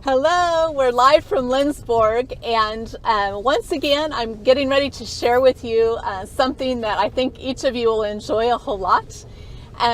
Hello, we're live from Lindsborg, and once again, I'm getting ready to share with you something that I think each of you will enjoy a whole lot.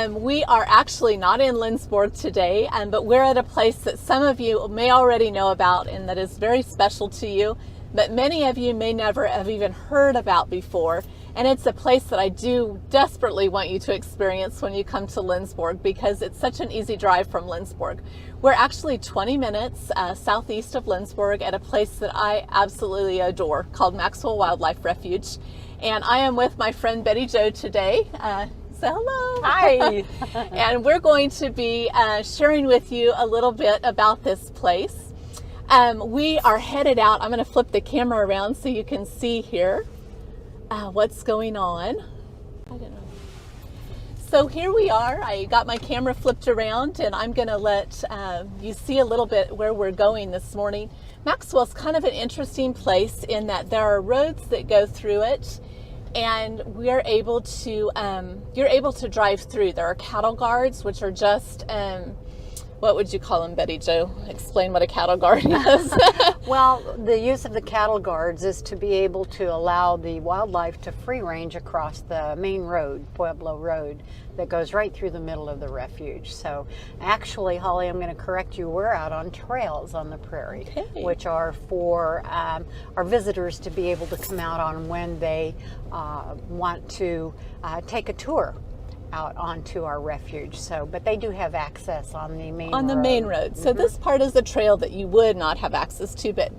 We are actually not in Lindsborg today, but we're at a place that some of you may already know about and that is very special to you, but many of you may never have even heard about before. And it's a place that I do desperately want you to experience when you come to Lindsborg because it's such an easy drive from Lindsborg. We're actually 20 minutes southeast of Lindsborg at a place that I absolutely adore called Maxwell Wildlife Refuge. And I am with my friend Betty Jo today. Say hello. Hi. And we're going to be sharing with you a little bit about this place. We are headed out. I'm going to flip the camera around so you can see here. What's going on. I don't know. So here we are. I got my camera flipped around and I'm going to let you see a little bit where we're going this morning. Maxwell's kind of an interesting place in that there are roads that go through it and we're able to, you're able to drive through. There are cattle guards, which are just, what would you call them, Betty Jo? Explain what a cattle guard is. Well, the use of the cattle guards is to be able to allow the wildlife to free range across the main road, Pueblo Road, that goes right through the middle of the refuge. So actually, Holly, I'm going to correct you. We're out on trails on the prairie, okay, which are for our visitors to be able to come out on when they want to take a tour out onto our refuge. So, but they do have access on the main road. On the main road. So this part is the trail that you would not have access to, but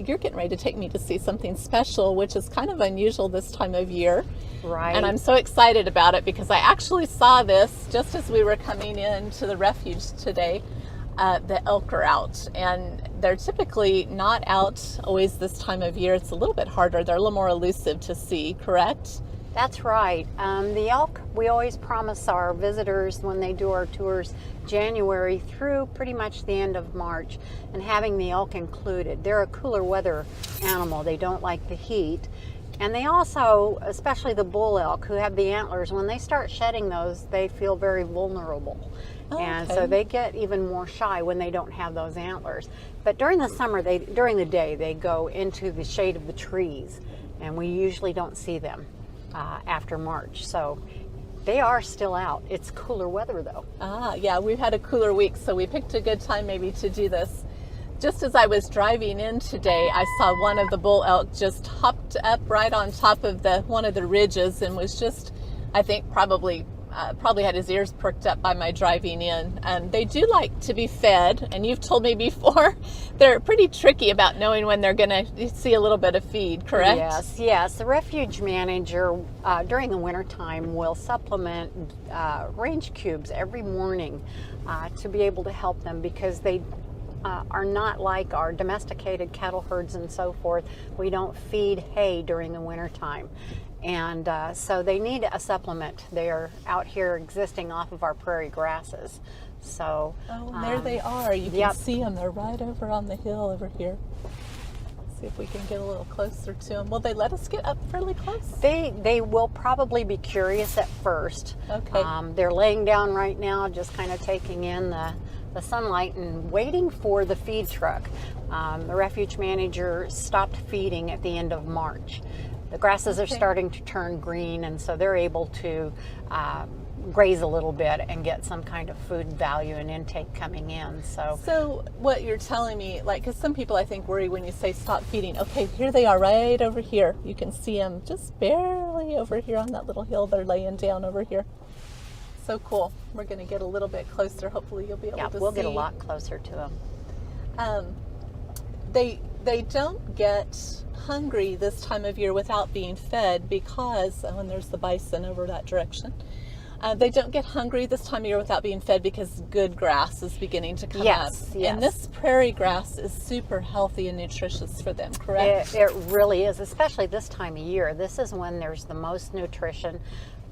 you're getting ready to take me to see something special, which is kind of unusual this time of year. Right. And I'm so excited about it because I actually saw this just as we were coming into the refuge today. The elk are out, and they're typically not out always this time of year. It's a little bit harder. They're a little more elusive to see, correct? That's right. The elk, we always promise our visitors when they do our tours January through pretty much the end of March, and having the elk included. They're a cooler weather animal. They don't like the heat. And they also, especially the bull elk who have the antlers, when they start shedding those, they feel very vulnerable. Oh, and okay. so they get even more shy when they don't have those antlers. But during the summer, during the day, they go into the shade of the trees, and we usually don't see them after March. So they are still out. It's cooler weather though. Yeah, we've had a cooler week, so we picked a good time maybe to do this. Just as I was driving in today, I saw one of the bull elk just hopped up right on top of one of the ridges and was just, I think probably had his ears perked up by my driving in. They do like to be fed, and you've told me before they're pretty tricky about knowing when they're going to see a little bit of feed, correct? Yes. The refuge manager during the winter time will supplement range cubes every morning to be able to help them because they are not like our domesticated cattle herds and so forth. We don't feed hay during the winter time. And so they need a supplement. They are out here existing off of our prairie grasses. So, and there they are. You can see them. They're right over on the hill over here. Let's see if we can get a little closer to them. Will they let us get up fairly close? They will probably be curious at first. Okay. They're laying down right now, just kind of taking in the sunlight and waiting for the feed truck. The refuge manager stopped feeding at the end of March. The grasses are starting to turn green, and so they're able to graze a little bit and get some kind of food value and intake coming in. So what you're telling me, like, because some people I think worry when you say stop feeding. Okay, here they are right over here. You can see them just barely over here on that little hill. They're laying down over here. So cool. We're going to get a little bit closer. Hopefully you'll be able to see. Yeah, we'll get a lot closer to them. They don't get hungry this time of year without being fed because, and there's the bison over that direction, they don't get hungry this time of year without being fed because good grass is beginning to come up. Yes. And this prairie grass is super healthy and nutritious for them, correct? It really is, especially this time of year. This is when there's the most nutrition.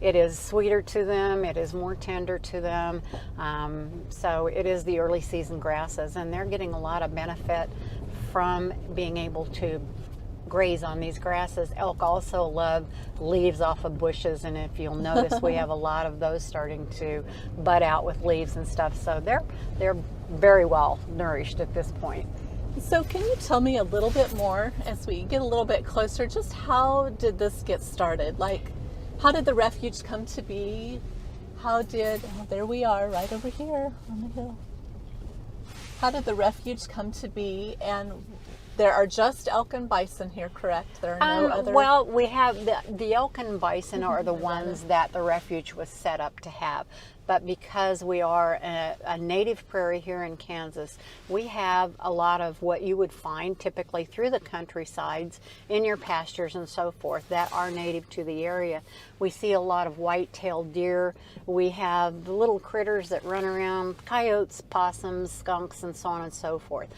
It is sweeter to them, it is more tender to them, so it is the early season grasses, and they're getting a lot of benefit from being able to graze on these grasses. Elk also love leaves off of bushes, and if you'll notice, we have a lot of those starting to bud out with leaves and stuff, so they're very well nourished at this point. So can you tell me a little bit more as we get a little bit closer, just how did this get started? Like, how did the refuge come to be? Oh, there we are right over here on the hill. How did the refuge come to be? And there are just elk and bison here, correct? There are no other... Well, we have the elk and bison are the ones that the refuge was set up to have. But because we are a native prairie here in Kansas, we have a lot of what you would find typically through the countrysides, in your pastures and so forth, that are native to the area. We see a lot of white-tailed deer. We have the little critters that run around, coyotes, possums, skunks, and so on and so forth.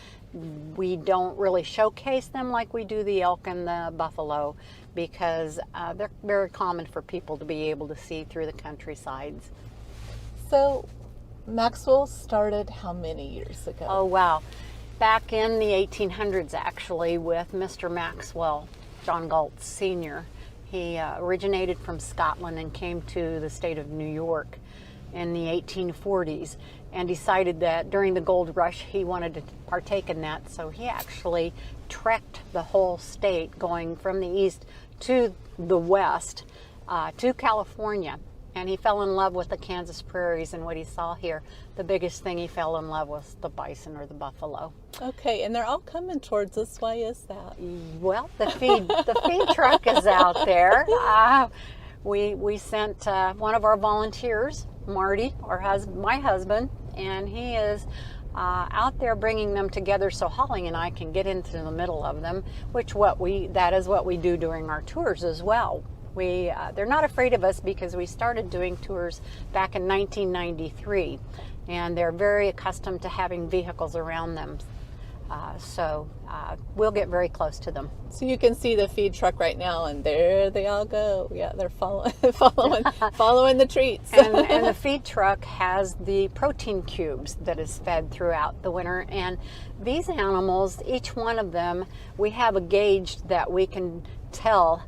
We don't really showcase them like we do the elk and the buffalo because they're very common for people to be able to see through the countrysides. So Maxwell started how many years ago? Oh, wow. Back in the 1800s, actually, with Mr. Maxwell, John Galt Sr. He originated from Scotland and came to the state of New York in the 1840s and decided that during the gold rush he wanted to partake in that. So he actually trekked the whole state, going from the east to the west to California. And he fell in love with the Kansas prairies and what he saw here. The biggest thing he fell in love with was the bison or the buffalo. Okay, and they're all coming towards us. Why is that? Well, the feed truck is out there. We sent one of our volunteers, Marty, my husband, and he is out there bringing them together so Holly and I can get into the middle of them, that is what we do during our tours as well. They're not afraid of us because we started doing tours back in 1993, and they're very accustomed to having vehicles around them. So we'll get very close to them. So you can see the feed truck right now, and there they all go. Yeah, they're following the treats. and the feed truck has the protein cubes that is fed throughout the winter. And these animals, each one of them, we have a gauge that we can tell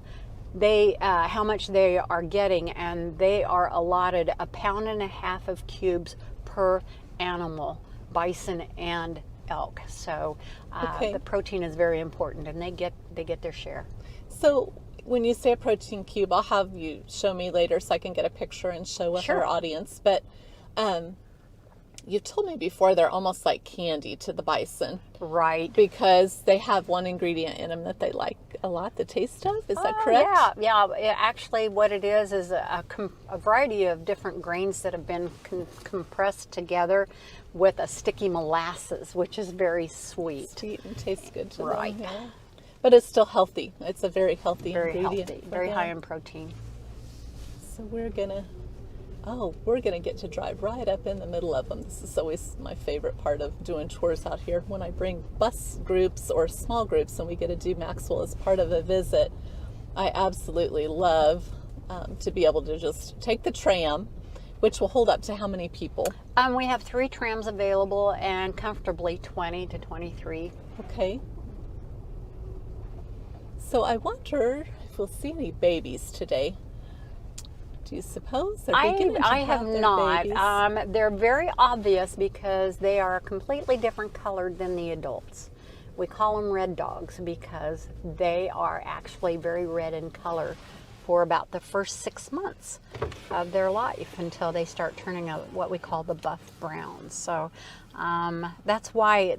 how much they are getting, and they are allotted 1.5 pounds of cubes per animal, bison and elk. So the protein is very important, and they get their share. So when you say a protein cube, I'll have you show me later so I can get a picture and show with our audience. But you've told me before they're almost like candy to the bison. Right. Because they have one ingredient in them that they like a lot, the taste of. Is that correct? Yeah. Actually, what it is a variety of different grains that have been compressed together with a sticky molasses, which is very sweet. Sweet and tastes good to them. Yeah. But it's still healthy. It's a very healthy ingredient. Healthy, very high in protein. So we're gonna get to drive right up in the middle of them. This is always my favorite part of doing tours out here, when I bring bus groups or small groups and we get to do Maxwell as part of a visit. I absolutely love to be able to just take the tram, which will hold up to how many people? We have 3 trams available, and comfortably 20 to 23. Okay. So I wonder if we'll see any babies today. Do you suppose they're beginning to I have their not. babies? They're very obvious because they are completely different colored than the adults. We call them red dogs because they are actually very red in color for about the first 6 months of their life until they start turning out what we call the buff browns. So that's why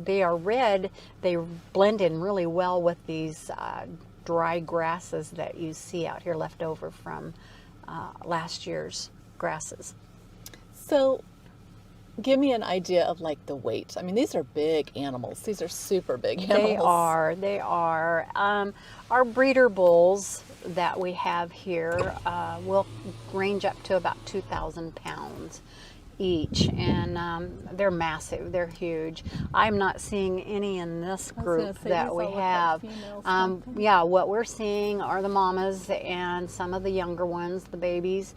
they are red. They blend in really well with these dry grasses that you see out here left over from last year's grasses. So give me an idea of like the weight. I mean, these are big animals. These are super big animals. They are. Our breeder bulls that we have here will range up to about 2,000 pounds each, and they're massive. They're huge. I'm not seeing any in this group that we have. Yeah, what we're seeing are the mamas and some of the younger ones, the babies.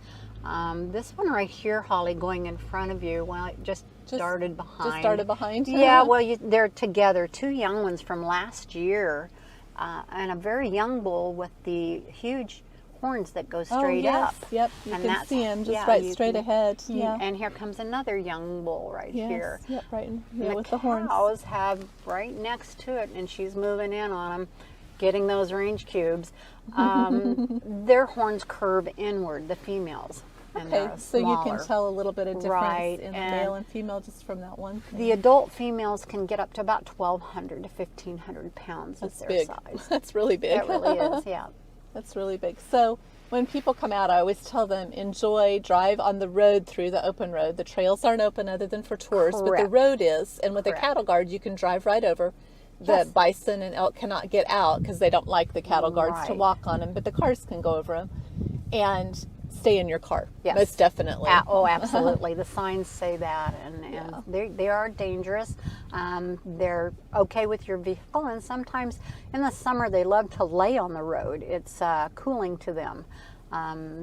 This one right here, Holly, going in front of you, well, it just started behind. Just started behind? Yeah, well, they're together. 2 young ones from last year, and a very young bull with the huge horns that go straight up. Yep, you And can that's- see him just yeah, right you straight can- ahead. Yeah. And here comes another young bull right Yes, here. yep, right And with the horns. cows have right next to it, and she's moving in on them, getting those range cubes. Their horns curve inward, the females. And Okay, they're so you can smaller. tell a little bit of difference Right, in the and male and female just from that one thing. The adult females can get up to about 1,200 to 1,500 pounds That's is their big. size. That's really big. It really is, yeah. That's really big. So when people come out, I always tell them, enjoy, drive on the road through the open road. The trails aren't open other than for tours, but the Correct. road is. And with a Correct. cattle guard, you can drive right over. The Yes. bison and elk cannot get out because they don't like the cattle guards to Right. walk on them, but the cars can go over them. And stay in your car, Yes. most definitely. Oh, absolutely. The signs say that, and they are dangerous. They're okay with your vehicle, and sometimes in the summer they love to lay on the road. It's cooling to them.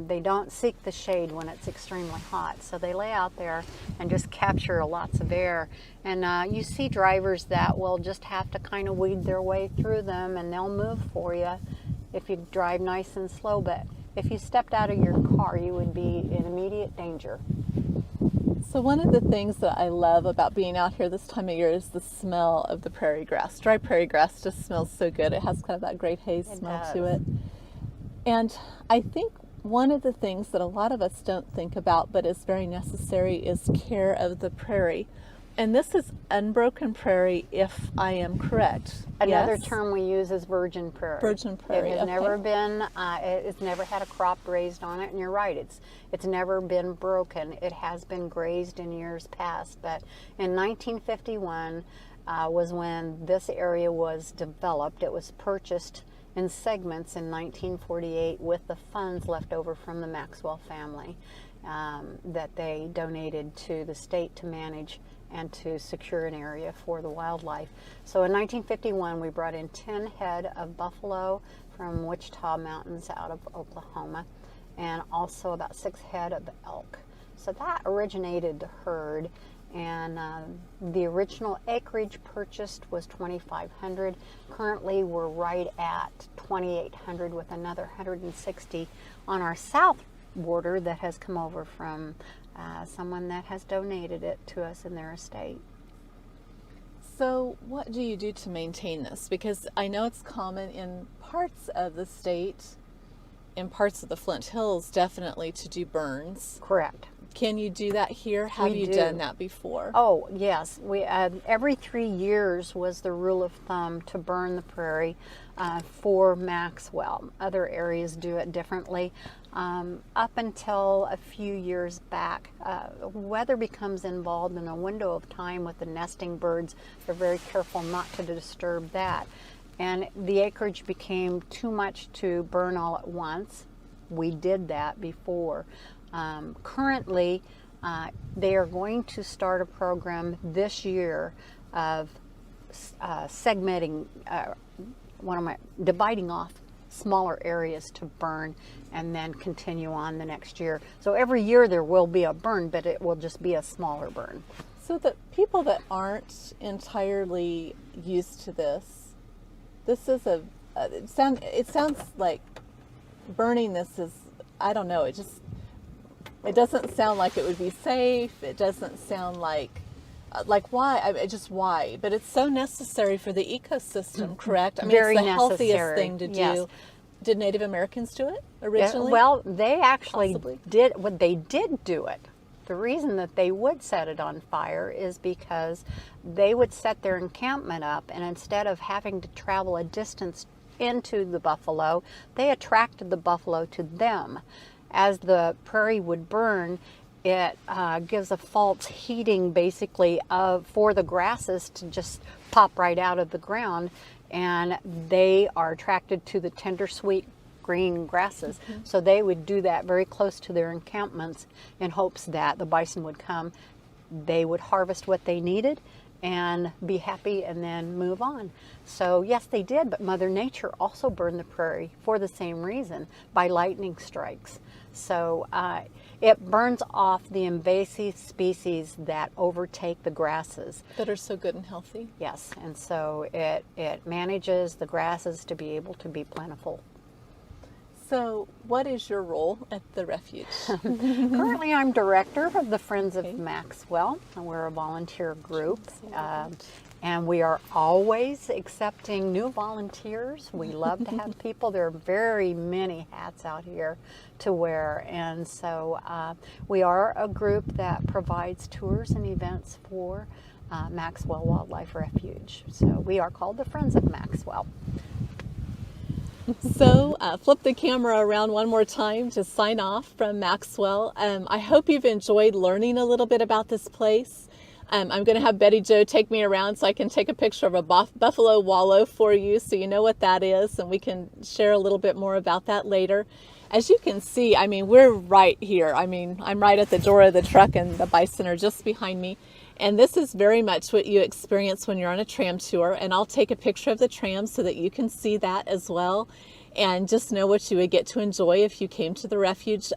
They don't seek the shade when it's extremely hot, so they lay out there and just capture lots of air. And you see drivers that will just have to kind of weed their way through them, and they'll move for you if you drive nice and slow. But if you stepped out of your car, you would be in immediate danger. So one of the things that I love about being out here this time of year is the smell of the prairie grass. Dry prairie grass just smells so good. It has kind of that great haze smell to does. it. And I think one of the things that a lot of us don't think about but is very necessary is care of the prairie. And this is unbroken prairie, if I am correct. Another Yes? term we use is virgin prairie. Virgin prairie, It has okay. never been. It's never had a crop raised on it, and you're right. It's never been broken. It has been grazed in years past, but in 1951 was when this area was developed. It was purchased in segments in 1948 with the funds left over from the Maxwell family that they donated to the state to manage and to secure an area for the wildlife. So in 1951, we brought in 10 head of buffalo from Wichita Mountains out of Oklahoma, and also about 6 head of elk. So that originated the herd, and the original acreage purchased was 2,500. Currently, we're right at 2,800 with another 160 on our south border that has come over from someone that has donated it to us in their estate. So what do you do to maintain this? Because I know it's common in parts of the state, in parts of the Flint Hills, definitely to do burns. Correct. Can you do that here? Have We you do. done that before? Oh, yes. We every 3 years was the rule of thumb to burn the prairie for Maxwell. Other areas do it differently. Up until a few years back, weather becomes involved in a window of time with the nesting birds. They're very careful not to disturb that. And the acreage became too much to burn all at once. We did that before. Currently, they are going to start a program this year of segmenting, dividing off smaller areas to burn and then continue on the next year. So every year there will be a burn, but it will just be a smaller burn. So the people that aren't entirely used to this is it sounds like burning this is, I don't know, it doesn't sound like it would be safe. It doesn't sound like why? Just why? But it's so necessary for the ecosystem, correct? I mean, Very it's the healthiest necessary, thing to do. yes. Did Native Americans do it originally? Well, they actually Possibly. did. What they did do it. The reason that they would set it on fire is because they would set their encampment up, and instead of having to travel a distance into the buffalo, they attracted the buffalo to them. As the prairie would burn, it gives a false heating basically for the grasses to just pop right out of the ground, and they are attracted to the tender sweet green grasses. Mm-hmm. So they would do that very close to their encampments in hopes that the bison would come. They would harvest what they needed and be happy and then move on. So yes, they did, but Mother Nature also burned the prairie for the same reason, by lightning strikes. So it burns off the invasive species that overtake the grasses. That are so good and healthy. Yes, and so it manages the grasses to be able to be plentiful. So what is your role at the Refuge? Currently, I'm director of the Friends of Maxwell, and we're a volunteer group. And we are always accepting new volunteers. We love to have people. There are very many hats out here to wear. And so we are a group that provides tours and events for Maxwell Wildlife Refuge. So we are called the Friends of Maxwell. So flip the camera around one more time to sign off from Maxwell. I hope you've enjoyed learning a little bit about this place. I'm going to have Betty Jo take me around so I can take a picture of a buffalo wallow for you so you know what that is, and we can share a little bit more about that later. As you can see, I mean, we're right here. I mean, I'm right at the door of the truck and the bison are just behind me. And this is very much what you experience when you're on a tram tour. And I'll take a picture of the tram so that you can see that as well. And just know what you would get to enjoy if you came to the Refuge.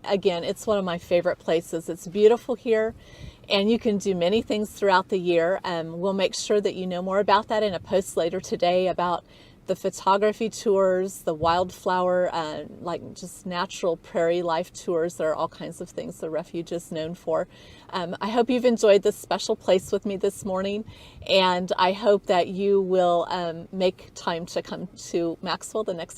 Again, it's one of my favorite places. It's beautiful here. And you can do many things throughout the year. We'll make sure that you know more about that in a post later today about the photography tours, the wildflower, like just natural prairie life tours. There are all kinds of things the Refuge is known for. I hope you've enjoyed this special place with me this morning, and I hope that you will make time to come to Maxwell the next time.